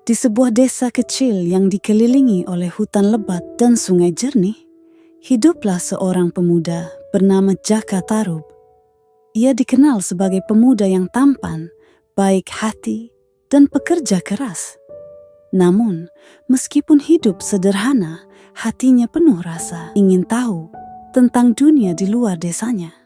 Di sebuah desa kecil yang dikelilingi oleh hutan lebat dan sungai jernih, hiduplah seorang pemuda bernama Jaka Tarub. Ia dikenal sebagai pemuda yang tampan, baik hati, dan pekerja keras. Namun, meskipun hidup sederhana, hatinya penuh rasa ingin tahu tentang dunia di luar desanya.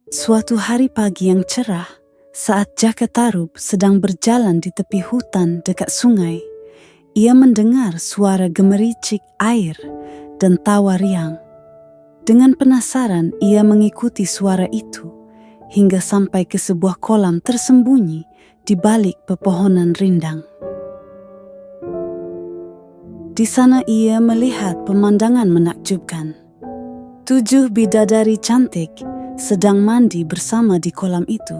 Suatu hari pagi yang cerah, saat Jaka Tarub sedang berjalan di tepi hutan dekat sungai, ia mendengar suara gemericik air dan tawa riang. Dengan penasaran, ia mengikuti suara itu hingga sampai ke sebuah kolam tersembunyi di balik pepohonan rindang. Di sana ia melihat pemandangan menakjubkan. 7 bidadari cantik sedang mandi bersama di kolam itu.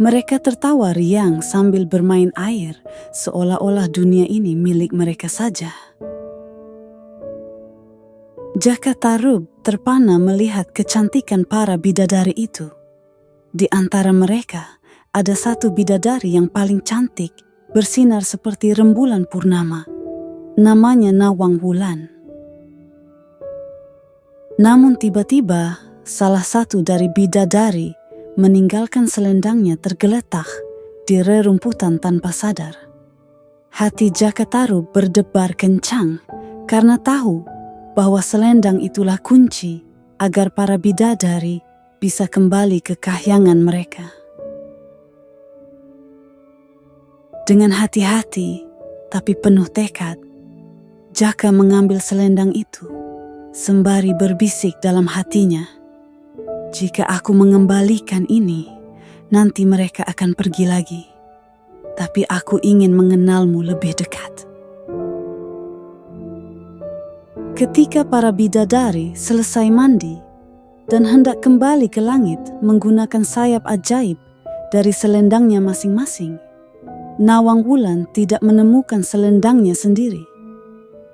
Mereka tertawa riang sambil bermain air, seolah-olah dunia ini milik mereka saja. Jaka Tarub terpana melihat kecantikan para bidadari itu. Di antara mereka, ada satu bidadari yang paling cantik, bersinar seperti rembulan purnama. Namanya Nawang Wulan. Namun tiba-tiba, salah satu dari bidadari meninggalkan selendangnya tergeletak di rerumputan tanpa sadar. Hati Jaka Tarub berdebar kencang karena tahu bahwa selendang itulah kunci agar para bidadari bisa kembali ke kahyangan mereka. Dengan hati-hati tapi penuh tekad, Jaka mengambil selendang itu sembari berbisik dalam hatinya, "Jika aku mengembalikan ini, nanti mereka akan pergi lagi. Tapi aku ingin mengenalmu lebih dekat." Ketika para bidadari selesai mandi dan hendak kembali ke langit menggunakan sayap ajaib dari selendangnya masing-masing, Nawang Wulan tidak menemukan selendangnya sendiri.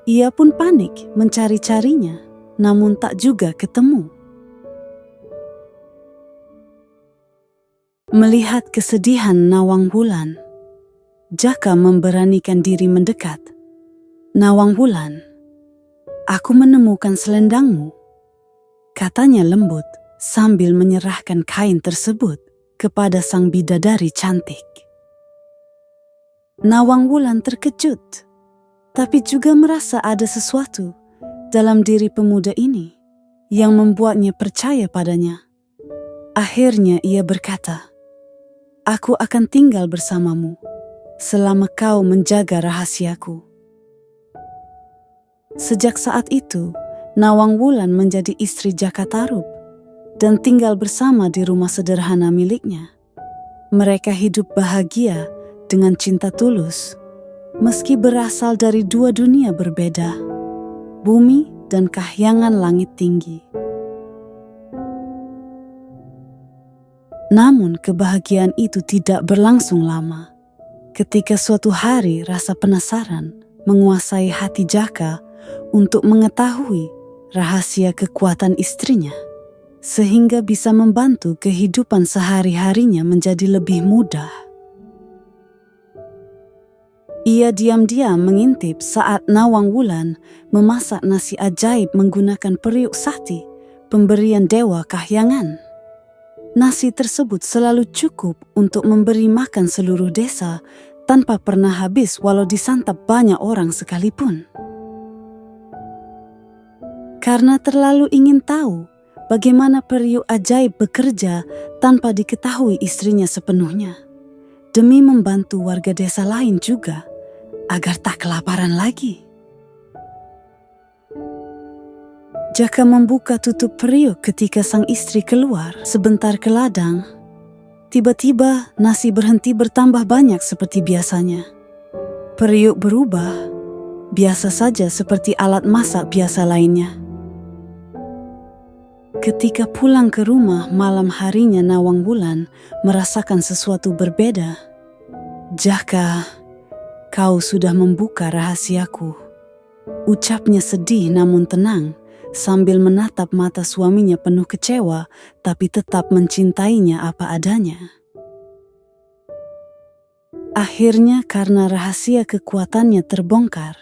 Ia pun panik mencari-carinya, namun tak juga ketemu. Melihat kesedihan Nawang Wulan, Jaka memberanikan diri mendekat. "Nawang Wulan, aku menemukan selendangmu," katanya lembut sambil menyerahkan kain tersebut kepada sang bidadari cantik. Nawang Wulan terkejut, tapi juga merasa ada sesuatu dalam diri pemuda ini yang membuatnya percaya padanya. Akhirnya ia berkata, "Aku akan tinggal bersamamu selama kau menjaga rahasiaku." Sejak saat itu, Nawang Wulan menjadi istri Jaka Tarub dan tinggal bersama di rumah sederhana miliknya. Mereka hidup bahagia dengan cinta tulus, meski berasal dari 2 dunia berbeda, bumi dan kahyangan langit tinggi. Namun kebahagiaan itu tidak berlangsung lama. Ketika suatu hari rasa penasaran menguasai hati Jaka untuk mengetahui rahasia kekuatan istrinya, sehingga bisa membantu kehidupan sehari-harinya menjadi lebih mudah. Ia diam-diam mengintip saat Nawang Wulan memasak nasi ajaib menggunakan periuk sakti, pemberian dewa kahyangan. Nasi tersebut selalu cukup untuk memberi makan seluruh desa tanpa pernah habis walau disantap banyak orang sekalipun. Karena terlalu ingin tahu bagaimana periuk ajaib bekerja tanpa diketahui istrinya sepenuhnya, demi membantu warga desa lain juga agar tak kelaparan lagi, Jaka membuka tutup periuk ketika sang istri keluar sebentar ke ladang. Tiba-tiba nasi berhenti bertambah banyak seperti biasanya. Periuk berubah, biasa saja seperti alat masak biasa lainnya. Ketika pulang ke rumah malam harinya, Nawang Wulan merasakan sesuatu berbeda. "Jaka, kau sudah membuka rahasiaku," ucapnya sedih namun tenang, sambil menatap mata suaminya penuh kecewa, tapi tetap mencintainya apa adanya. Akhirnya karena rahasia kekuatannya terbongkar,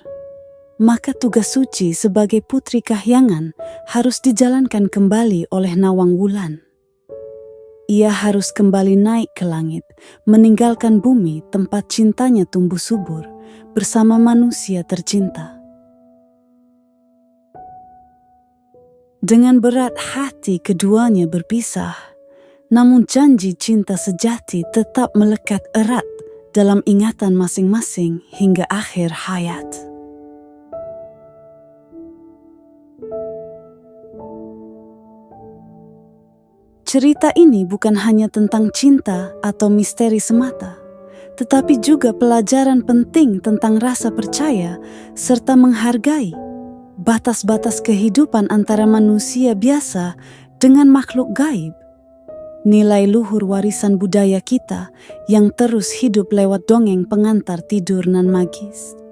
maka tugas suci sebagai putri kahyangan harus dijalankan kembali oleh Nawang Wulan. Ia harus kembali naik ke langit, meninggalkan bumi tempat cintanya tumbuh subur bersama manusia tercinta. Dengan berat hati keduanya berpisah, namun janji cinta sejati tetap melekat erat dalam ingatan masing-masing hingga akhir hayat. Cerita ini bukan hanya tentang cinta atau misteri semata, tetapi juga pelajaran penting tentang rasa percaya serta menghargai batas-batas kehidupan antara manusia biasa dengan makhluk gaib. Nilai luhur warisan budaya kita yang terus hidup lewat dongeng pengantar tidur nan magis.